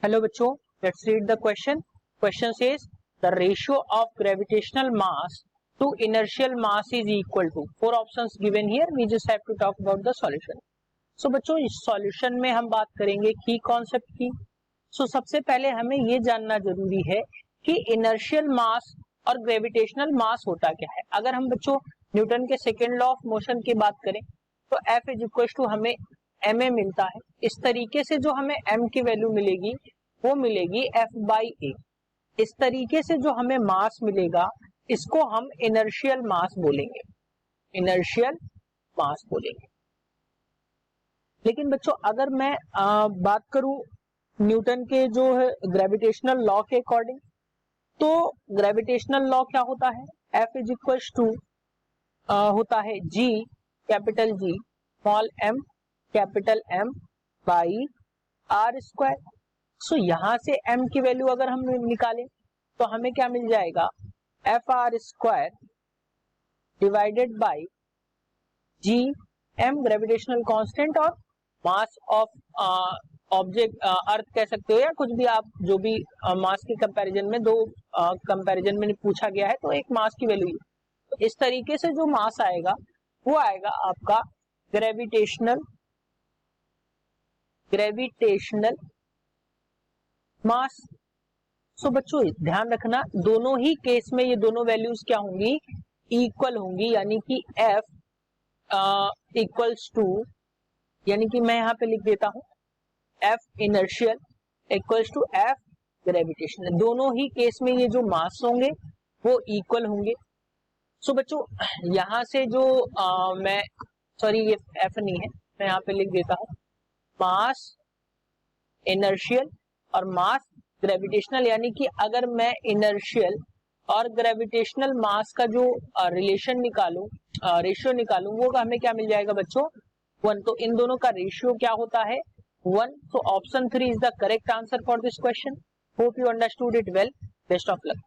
Hello बच्चों, let's read the question. Question says the ratio of gravitational mass to inertial mass is equal to. Four options given here, we just have to talk about the solution. So बच्चों, इस solution में हम बात करेंगे की concept की. सो सबसे पहले हमें ये जानना जरूरी है कि इनर्शियल मास और ग्रेविटेशनल मास होता क्या है. अगर हम बच्चों न्यूटन के सेकेंड लॉ ऑफ मोशन की बात करें तो F इज इक्वल टू हमें ma मिलता है. इस तरीके से जो हमें m की वैल्यू मिलेगी वो मिलेगी F बाई ए. इस तरीके से जो हमें मास मिलेगा इसको हम इनर्शियल मास बोलेंगे, इनर्शियल मास बोलेंगे. लेकिन बच्चों अगर मैं बात करूं न्यूटन के जो है ग्रेविटेशनल लॉ के अकॉर्डिंग, तो ग्रेविटेशनल लॉ क्या होता है, F इज इक्वल टू होता है G capital G small m capital M by r square. So यहां से m की वैल्यू अगर हम निकालें तो हमें क्या मिल जाएगा, F R square divided by G m gravitational constant और मास ऑफ ऑब्जेक्ट अर्थ कह सकते हो, या कुछ भी आप जो भी मास के कंपैरिजन में दो कंपैरिजन में पूछा गया है तो एक मास की वैल्यू. तो इस तरीके से जो मास आएगा वो आएगा आपका ग्रेविटेशनल मास. सो बच्चों ध्यान रखना, दोनों ही केस में ये दोनों वैल्यूज क्या होंगी, इक्वल होंगी. यानी कि F इक्वल्स टू, यानी कि मैं यहां पे लिख देता हूं F inertial equals to F gravitational. दोनों ही केस में ये जो मास होंगे वो इक्वल होंगे. सो बच्चों यहां से जो मैं सॉरी ये F नहीं है, मैं यहां पे लिख देता हूं मास इनर्शियल और मास ग्रेविटेशनल. यानी कि अगर मैं इनर्शियल और ग्रेविटेशनल मास का जो रिलेशन निकालूं, रेशियो निकालूं, वो हमें क्या मिल जाएगा बच्चों, 1. तो इन दोनों का रेशियो क्या होता है, 1. So option 3 is the correct answer for this question. Hope you understood it well. Best of luck.